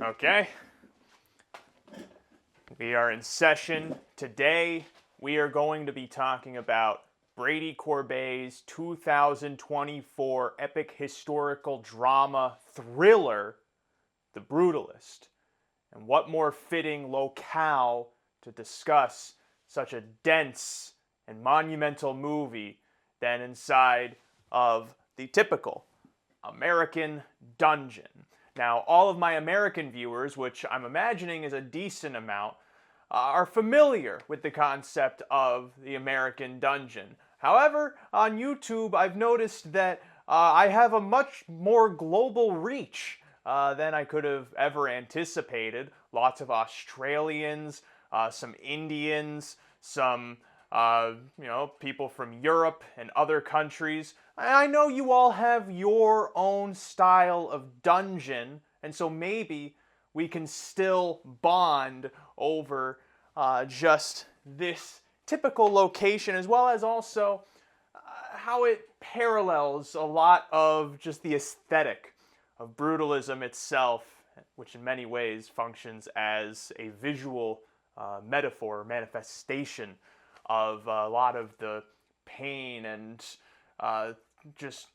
Okay, we are in session. Today, we are going to be talking about Brady Corbet's 2024 epic historical drama thriller, The Brutalist. And what more fitting locale to discuss such a dense and monumental movie than inside of the typical American dungeon. Now, all of my American viewers, which I'm imagining is a decent amount, are familiar with the concept of the American dungeon. However, on YouTube, I've noticed that I have a much more global reach than I could have ever anticipated. Lots of Australians, some Indians, some people from Europe and other countries. I know you all have your own style of dungeon, and so maybe we can still bond over just this typical location, as well as also how it parallels a lot of just the aesthetic of brutalism itself, which in many ways functions as a visual metaphor, manifestation of a lot of the pain and just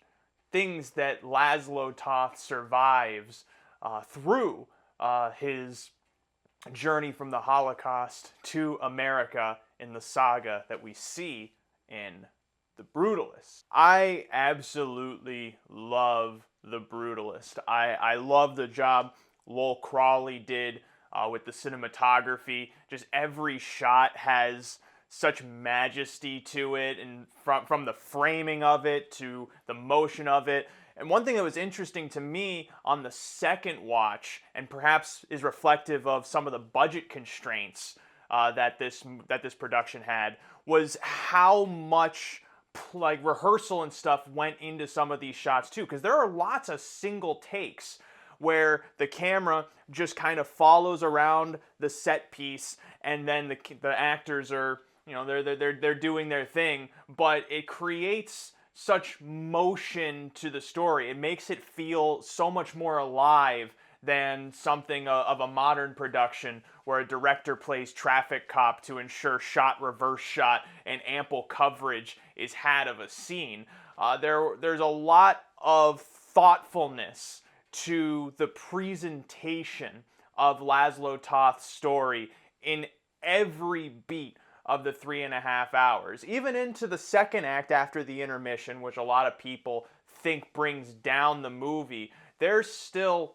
things that Laszlo Toth survives through his journey from the Holocaust to America in the saga that we see in The Brutalist. I absolutely love The Brutalist. I love the job Lowell Crawley did with the cinematography. Just every shot has such majesty to it, and from the framing of it to the motion of it. And one thing that was interesting to me on the second watch, and perhaps is reflective of some of the budget constraints that this production had, was how much rehearsal and stuff went into some of these shots too, because there are lots of single takes where the camera just kind of follows around the set piece, and then the actors are, they're doing their thing, but it creates such motion to the story. It makes it feel so much more alive than something of a modern production where a director plays traffic cop to ensure shot, reverse shot, and ample coverage is had of a scene. There's a lot of thoughtfulness to the presentation of Laszlo Toth's story in every beat of the 3.5 hours. Even into the second act after the intermission, which a lot of people think brings down the movie, there's still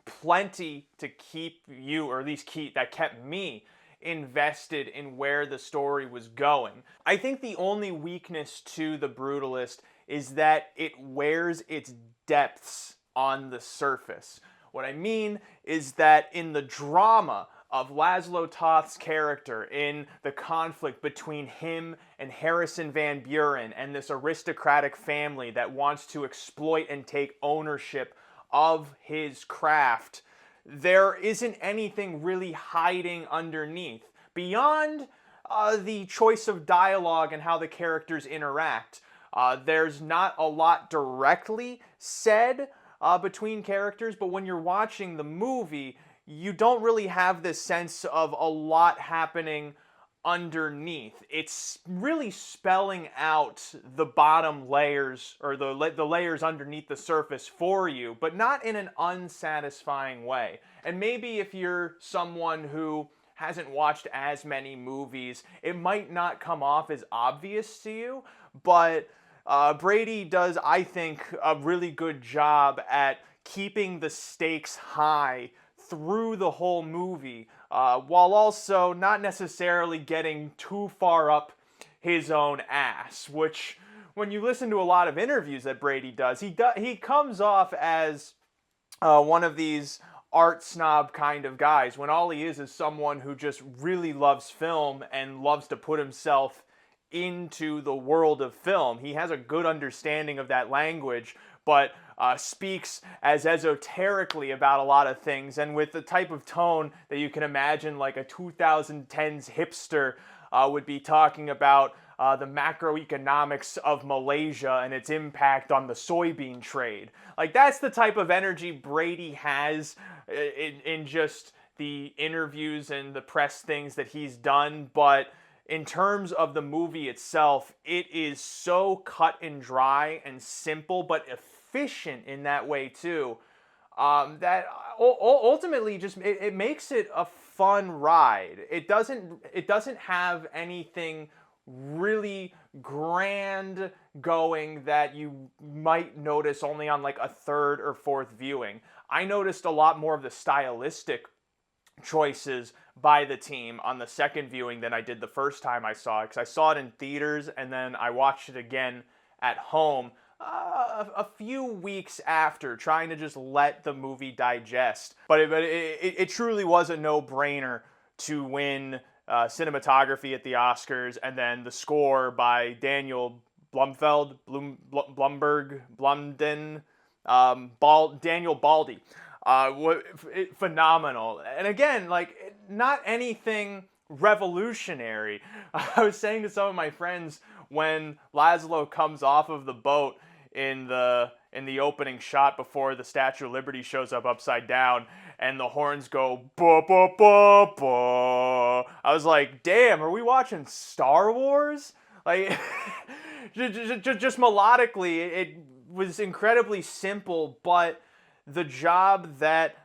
plenty to keep you, or at least that kept me invested in where the story was going. I think the only weakness to The Brutalist is that it wears its depths on the surface. What I mean is that in the drama of Laszlo Toth's character, in the conflict between him and Harrison Van Buren and this aristocratic family that wants to exploit and take ownership of his craft, there isn't anything really hiding underneath. Beyond the choice of dialogue and how the characters interact, there's not a lot directly said between characters, but when you're watching the movie, you don't really have this sense of a lot happening underneath. It's really spelling out the bottom layers, or the layers underneath the surface for you, but not in an unsatisfying way. And maybe if you're someone who hasn't watched as many movies, it might not come off as obvious to you, but Brady does, I think, a really good job at keeping the stakes high through the whole movie, while also not necessarily getting too far up his own ass, which, when you listen to a lot of interviews that Brady does, he comes off as one of these art snob kind of guys, when all he is someone who just really loves film and loves to put himself into the world of film. He has a good understanding of that language, but speaks as esoterically about a lot of things, and with the type of tone that you can imagine like a 2010s hipster would be talking about the macroeconomics of Malaysia and its impact on the soybean trade. Like, that's the type of energy Brady has in just the interviews and the press things that he's done. But in terms of the movie itself, it is so cut and dry and simple, but efficient in that way too. That ultimately just it makes it a fun ride. It doesn't have anything really grand going that you might notice only on like a third or fourth viewing. I noticed a lot more of the stylistic choices by the team on the second viewing than I did the first time I saw it, because I saw it in theaters and then I watched it again at home a few weeks after, trying to just let the movie digest. But it truly was a no-brainer to win cinematography at the Oscars, and then the score by Daniel Blumfeld, Daniel Baldi. Phenomenal. And again, like, not anything revolutionary. I was saying to some of my friends, when Laszlo comes off of the boat in the opening shot before the Statue of Liberty shows up upside down and the horns go ba ba ba ba, I was like, damn, are we watching Star Wars? Like, just melodically, it was incredibly simple, but the job that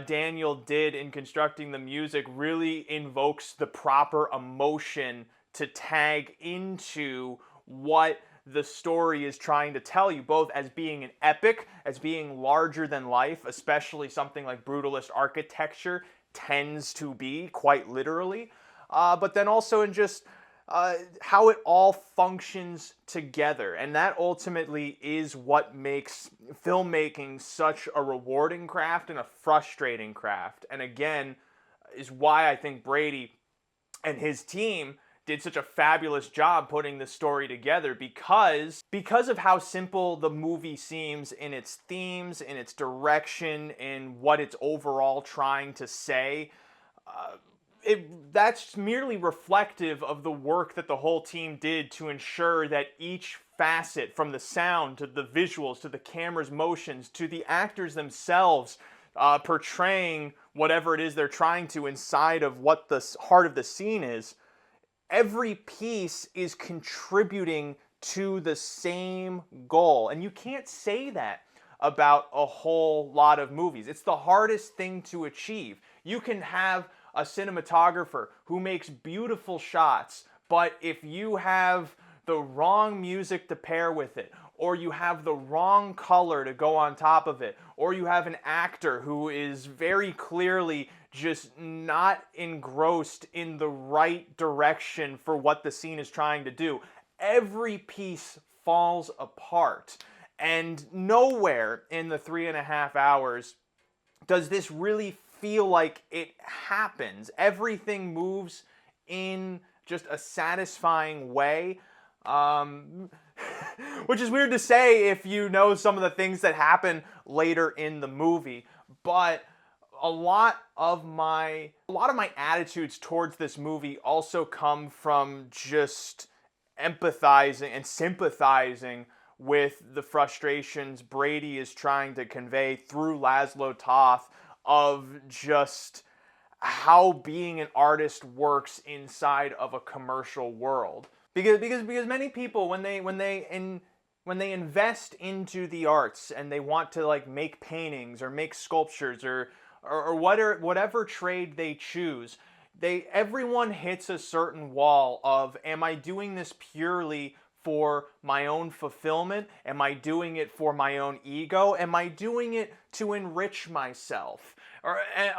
Daniel did in constructing the music really invokes the proper emotion to tag into what the story is trying to tell you, both as being an epic, as being larger than life, especially something like brutalist architecture tends to be, quite literally, but then also in just how it all functions together. And that ultimately is what makes filmmaking such a rewarding craft and a frustrating craft. And again, is why I think Brady and his team did such a fabulous job putting this story together, because of how simple the movie seems in its themes, in its direction, in what it's overall trying to say. That's merely reflective of the work that the whole team did to ensure that each facet, from the sound to the visuals to the camera's motions to the actors themselves portraying whatever it is they're trying to inside of what the heart of the scene is, every piece is contributing to the same goal. And you can't say that about a whole lot of movies. It's the hardest thing to achieve. You can have a cinematographer who makes beautiful shots, but if you have the wrong music to pair with it, or you have the wrong color to go on top of it, or you have an actor who is very clearly just not engrossed in the right direction for what the scene is trying to do, every piece falls apart. And nowhere in the 3.5 hours does this really feel like it happens. Everything moves in just a satisfying way, which is weird to say if you know some of the things that happen later in the movie. But a lot of my attitudes towards this movie also come from just empathizing and sympathizing with the frustrations Brady is trying to convey through Laszlo Toth, of just how being an artist works inside of a commercial world. Because many people, when they invest into the arts and they want to like make paintings or make sculptures or whatever trade they choose, everyone hits a certain wall of, am I doing this purely for my own fulfillment? Am I doing it for my own ego? Am I doing it to enrich myself? And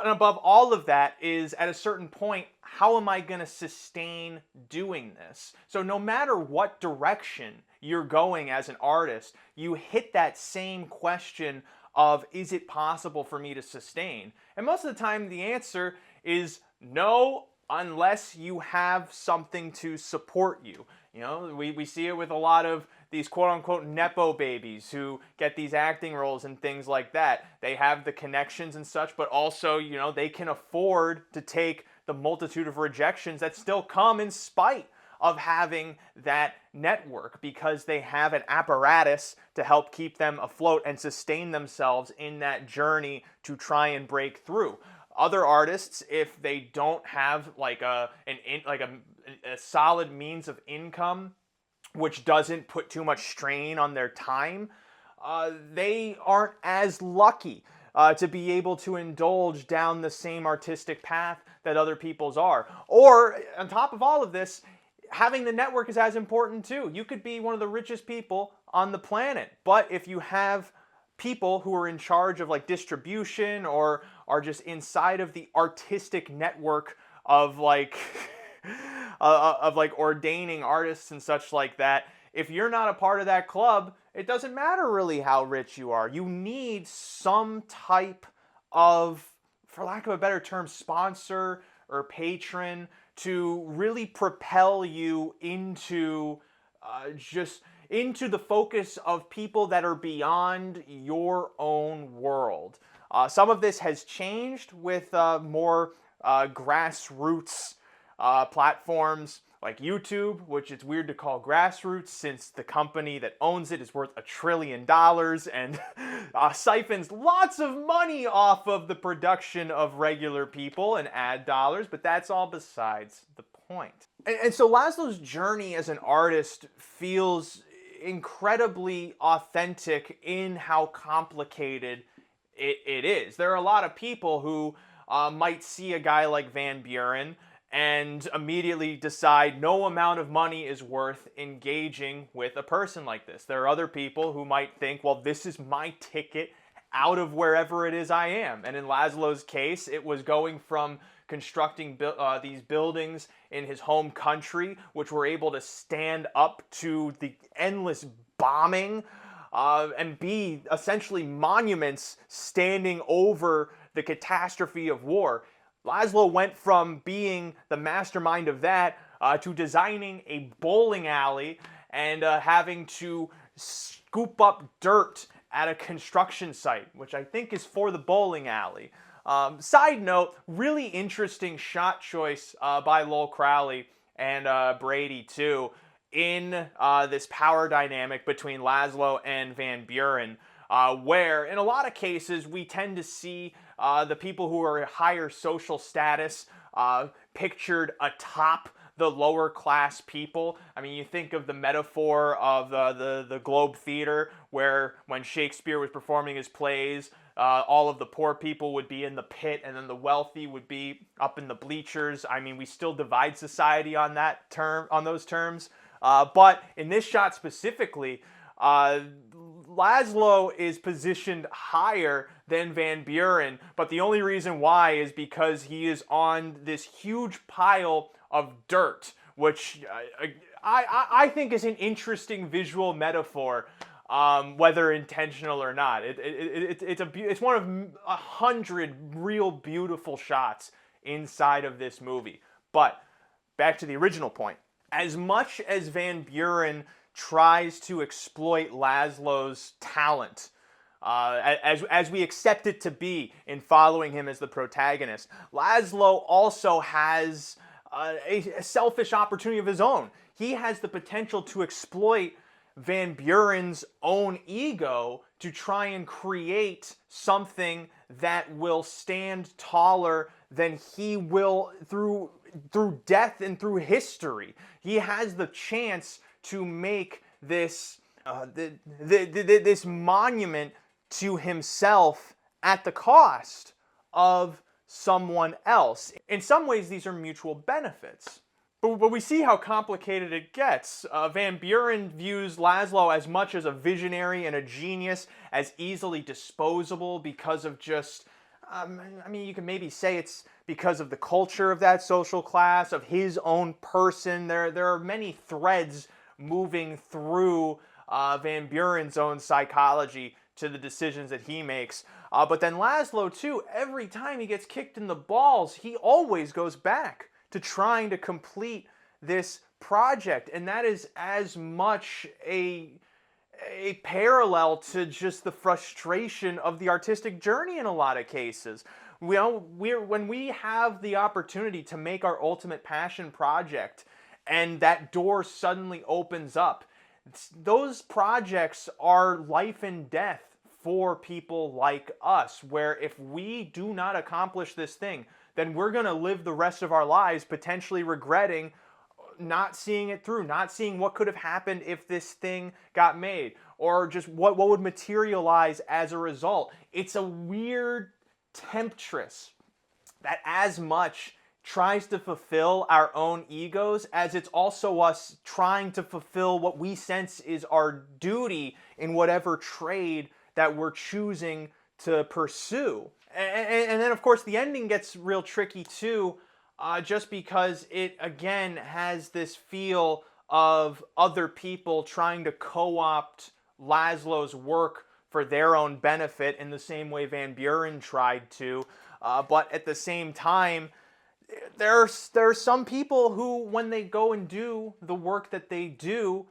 above all of that is, at a certain point, how am I going to sustain doing this? So no matter what direction you're going as an artist, you hit that same question of, is it possible for me to sustain? And most of the time the answer is no, unless you have something to support you. You know, we see it with a lot of these quote-unquote Nepo babies who get these acting roles and things like that. They have the connections and such, but also, you know, they can afford to take the multitude of rejections that still come in spite of having that network, because they have an apparatus to help keep them afloat and sustain themselves in that journey to try and break through. Other artists, if they don't have like a solid means of income, which doesn't put too much strain on their time, they aren't as lucky to be able to indulge down the same artistic path that other people's are. Or, on top of all of this, having the network is as important too. You could be one of the richest people on the planet, but if you have people who are in charge of like distribution or are just inside of the artistic network of like of like ordaining artists and such like that, if you're not a part of that club, it doesn't matter really how rich you are. You need some type of, for lack of a better term, sponsor or patron to really propel you into just into the focus of people that are beyond your own world. Some of this has changed with more grassroots platforms like YouTube, which it's weird to call grassroots since the company that owns it is worth $1 trillion and siphons lots of money off of the production of regular people and ad dollars, but that's all besides the point. And so Laszlo's journey as an artist feels incredibly authentic in how complicated it is. There are a lot of people who might see a guy like Van Buren and immediately decide no amount of money is worth engaging with a person like this. There are other people who might think, well, this is my ticket out of wherever it is I am. And in Laszlo's case, it was going from constructing these buildings in his home country, which were able to stand up to the endless bombing and be essentially monuments standing over the catastrophe of war. Laszlo went from being the mastermind of that to designing a bowling alley and having to scoop up dirt at a construction site, which I think is for the bowling alley. Side note, really interesting shot choice by Lowell Crowley and Brady too in this power dynamic between Laszlo and Van Buren, where in a lot of cases we tend to see the people who are higher social status pictured atop the lower class people. I mean, you think of the metaphor of the Globe Theater, where when Shakespeare was performing his plays, all of the poor people would be in the pit and then the wealthy would be up in the bleachers. I mean, we still divide society on those terms. But in this shot specifically, Laszlo is positioned higher than Van Buren, but the only reason why is because he is on this huge pile of dirt, which I think is an interesting visual metaphor, whether intentional or not. It's one of 100 real beautiful shots inside of this movie. But back to the original point. As much as Van Buren tries to exploit Laszlo's talent, as we accept it to be in following him as the protagonist, Laszlo also has a selfish opportunity of his own. He has the potential to exploit Van Buren's own ego to try and create something that will stand taller than he will through death and through history. He has the chance to make this this monument to himself at the cost of someone else. In some ways, these are mutual benefits. But we see how complicated it gets. Van Buren views Laszlo as much as a visionary and a genius, as easily disposable because of just, I mean, you can maybe say it's because of the culture of that social class, of his own person. There are many threads moving through Van Buren's own psychology to the decisions that he makes. But then Laszlo, too, every time he gets kicked in the balls, he always goes back to trying to complete this project. And that is as much a parallel to just the frustration of the artistic journey in a lot of cases. When we have the opportunity to make our ultimate passion project and that door suddenly opens up. Those projects are life and death for people like us, where if we do not accomplish this thing, then we're going to live the rest of our lives potentially regretting not seeing it through, not seeing what could have happened if this thing got made, or just what would materialize as a result. It's a weird temptress that as much tries to fulfill our own egos as it's also us trying to fulfill what we sense is our duty in whatever trade that we're choosing to pursue. And then, of course, the ending gets real tricky too, just because it, again, has this feel of other people trying to co-opt Laszlo's work for their own benefit in the same way Van Buren tried to. But at the same time, there are some people who, when they go and do the work that they do,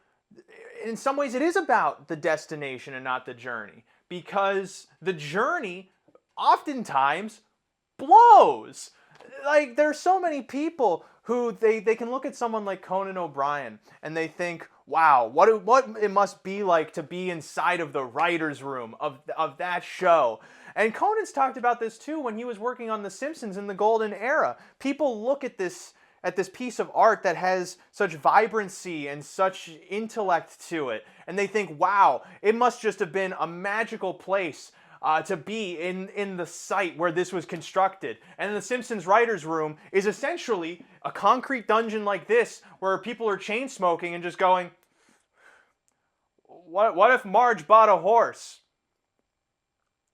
in some ways it is about the destination and not the journey. Because the journey oftentimes blows. Like, there's so many people who they can look at someone like Conan O'Brien and they think, wow, what it must be like to be inside of the writer's room of that show. And Conan's talked about this too when he was working on The Simpsons in the Golden Era. People look at this piece of art that has such vibrancy and such intellect to it, and they think, wow, it must just have been a magical place to be in the site where this was constructed. And The Simpsons writer's room is essentially a concrete dungeon like this where people are chain smoking and just going, what if Marge bought a horse?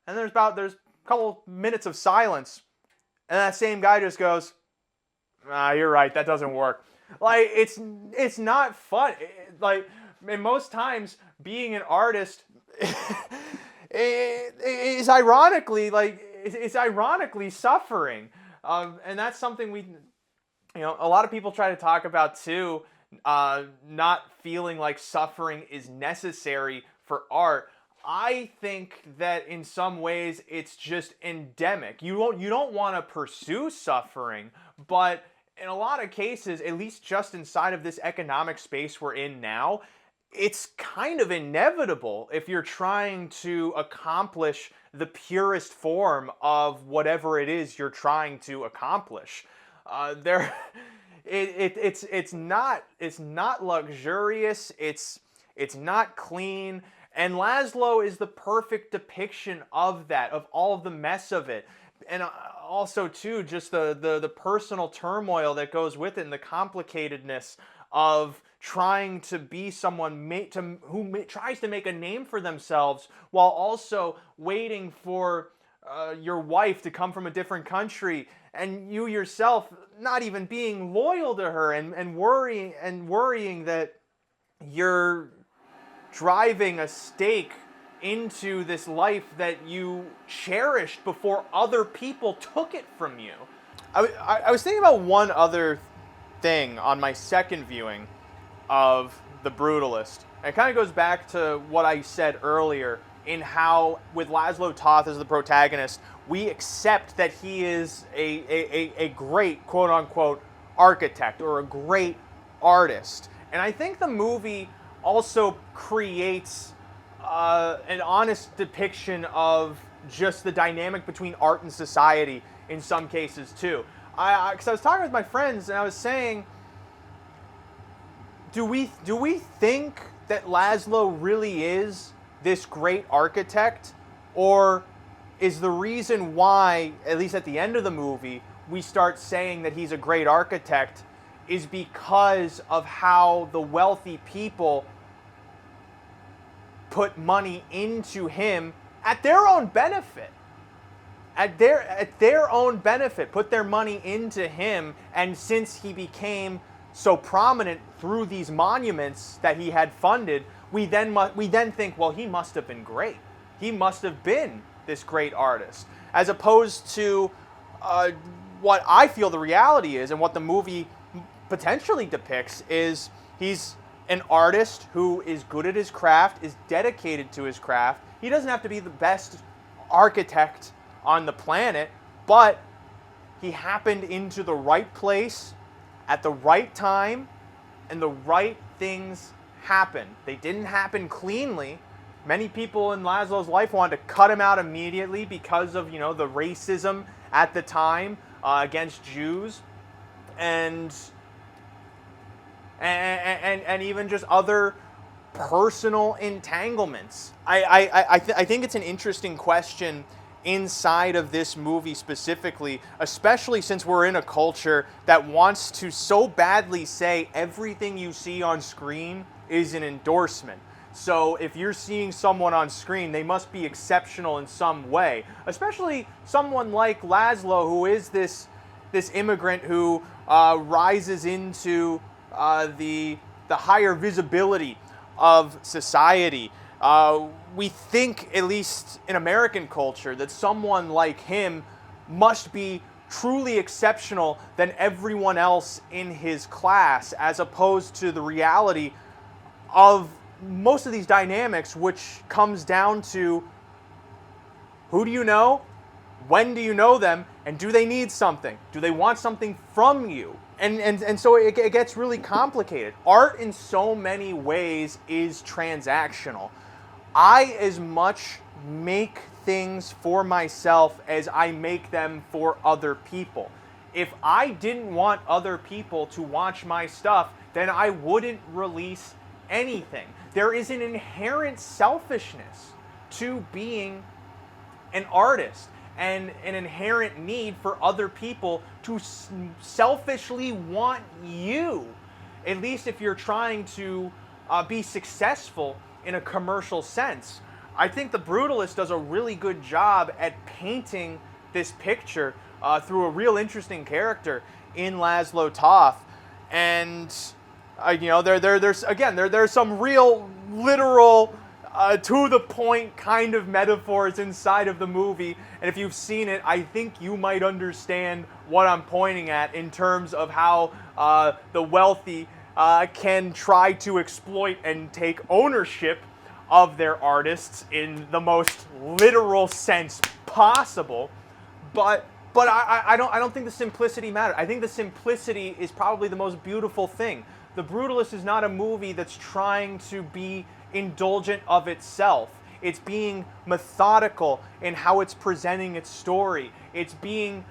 And there's a couple minutes of silence, and that same guy just goes, you're right, that doesn't work. Like, it's not fun. Like, and most times being an artist is ironically suffering. And that's something a lot of people try to talk about too, not feeling like suffering is necessary for art. I think that in some ways it's just endemic. You don't want to pursue suffering, but in a lot of cases, at least just inside of this economic space we're in now, it's kind of inevitable if you're trying to accomplish the purest form of whatever it is you're trying to accomplish. It's not luxurious. It's not clean. And Laszlo is the perfect depiction of that, of all of the mess of it. And also, too, just the personal turmoil that goes with it and the complicatedness of trying to be someone who tries to make a name for themselves while also waiting for your wife to come from a different country and you yourself not even being loyal to her and worrying that you're driving a stake into this life that you cherished before other people took it from you. I was thinking about one other thing on my second viewing of The Brutalist. And it kind of goes back to what I said earlier in how, with Laszlo Toth as the protagonist, we accept that he is a great, quote-unquote, architect or a great artist. And I think the movie also creates an honest depiction of just the dynamic between art and society in some cases too. Because I was talking with my friends and I was saying, do we think that Laszlo really is this great architect, or is the reason why, at least at the end of the movie, we start saying that he's a great architect is because of how the wealthy people put money into him at their own benefit. At their own benefit, put their money into him, and since he became so prominent through these monuments that he had funded, we then think, well, he must have been great. He must have been this great artist. As opposed to what I feel the reality is, and what the movie potentially depicts, is he's an artist who is good at his craft, is dedicated to his craft. He doesn't have to be the best architect on the planet, but he happened into the right place at the right time and the right things happened. They didn't happen cleanly. Many people in Laszlo's life wanted to cut him out immediately because of, the racism at the time against Jews, and even just other personal entanglements. I think it's an interesting question inside of this movie specifically, especially since we're in a culture that wants to so badly say everything you see on screen is an endorsement. So if you're seeing someone on screen, they must be exceptional in some way, especially someone like Laszlo, who is this immigrant who rises into the higher visibility of society. We think, at least in American culture, that someone like him must be truly exceptional than everyone else in his class, as opposed to the reality of most of these dynamics, which comes down to who do you know, when do you know them, and do they need something? Do they want something from you? And so it gets really complicated. Art in so many ways is transactional. I as much make things for myself as I make them for other people. If I didn't want other people to watch my stuff, then I wouldn't release anything. There is an inherent selfishness to being an artist, and an inherent need for other people to selfishly want you, at least if you're trying to be successful in a commercial sense. I think The Brutalist does a really good job at painting this picture through a real interesting character in Laszlo Toth. And there's some real literal to the point kind of metaphors inside of the movie, and if you've seen it, I think you might understand what I'm pointing at in terms of how the wealthy can try to exploit and take ownership of their artists in the most literal sense possible. But I don't think the simplicity matters. I think the simplicity is probably the most beautiful thing. The Brutalist is not a movie that's trying to be indulgent of itself. It's being methodical in how it's presenting its story. It's being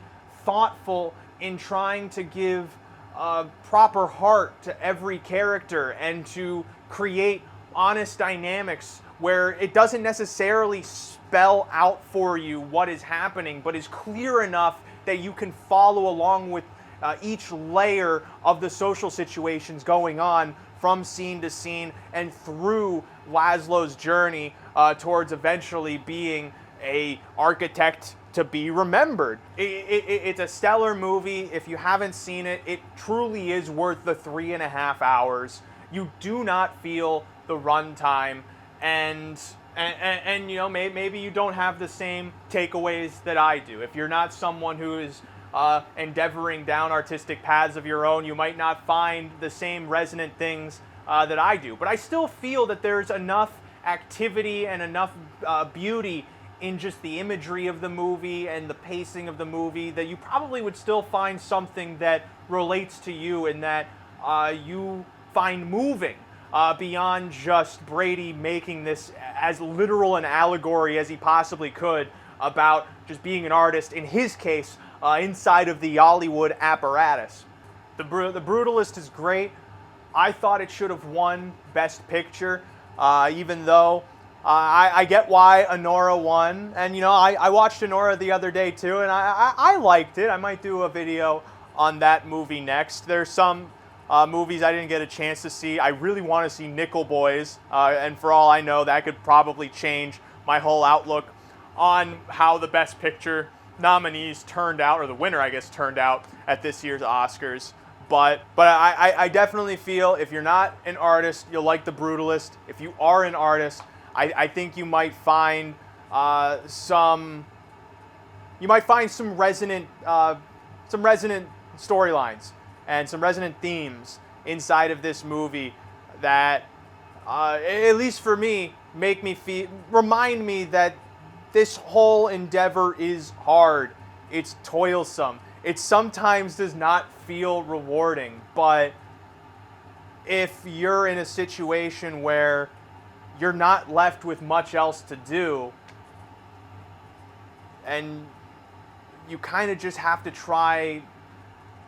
thoughtful in trying to give proper heart to every character and to create honest dynamics where it doesn't necessarily spell out for you what is happening, but is clear enough that you can follow along with each layer of the social situations going on from scene to scene and through Laszlo's journey towards eventually being a architect to be remembered. It's a stellar movie. If you haven't seen it, it truly is worth the 3.5 hours. You do not feel the runtime, and maybe you don't have the same takeaways that I do. If you're not someone who is endeavoring down artistic paths of your own, you might not find the same resonant things that I do. But I still feel that there's enough activity and enough beauty in just the imagery of the movie and the pacing of the movie that you probably would still find something that relates to you and that you find moving beyond just Brady making this as literal an allegory as he possibly could about just being an artist, in his case, inside of the Hollywood apparatus. The Brutalist is great. I thought it should have won Best Picture, even though I get why Anora won. And, I watched Anora the other day, too, and I liked it. I might do a video on that movie next. There's some movies I didn't get a chance to see. I really want to see Nickel Boys, and for all I know, that could probably change my whole outlook on how the Best Picture nominees turned out, or the winner, I guess, turned out at this year's Oscars. But I definitely feel if you're not an artist, you'll like The Brutalist. If you are an artist, I think you might find some resonant storylines and some resonant themes inside of this movie that, at least for me, remind me that this whole endeavor is hard. It's toilsome. It sometimes does not feel rewarding, but if you're in a situation where you're not left with much else to do, and you kind of just have to try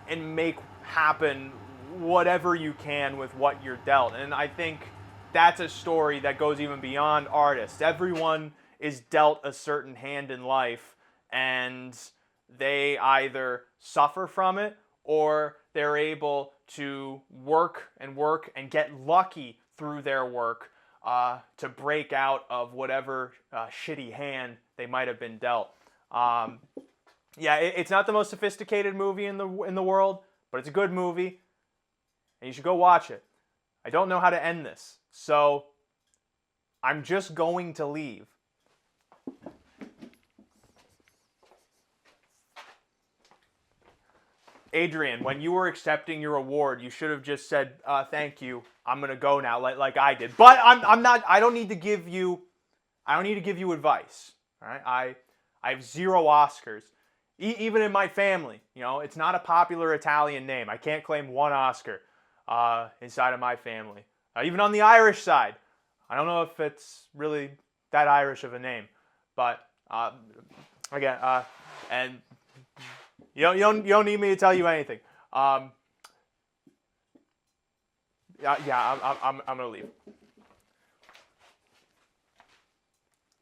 and make happen whatever you can with what you're dealt. And I think that's a story that goes even beyond artists. Everyone is dealt a certain hand in life, and they either suffer from it or they're able to work and get lucky through their work to break out of whatever shitty hand they might have been dealt. Yeah, it's not the most sophisticated movie in the world, but it's a good movie, and you should go watch it. I don't know how to end this, so I'm just going to leave. Adrian, when you were accepting your award, you should have just said, "Thank you. I'm gonna go now," like I did. But I'm not. I don't need to give you. I don't need to give you advice. All right. I have 0 Oscars. Even in my family, you know, it's not a popular Italian name. I can't claim 1 Oscar inside of my family. Even on the Irish side, I don't know if it's really that Irish of a name, but again, and you don't need me to tell you anything. Yeah, I'm gonna leave.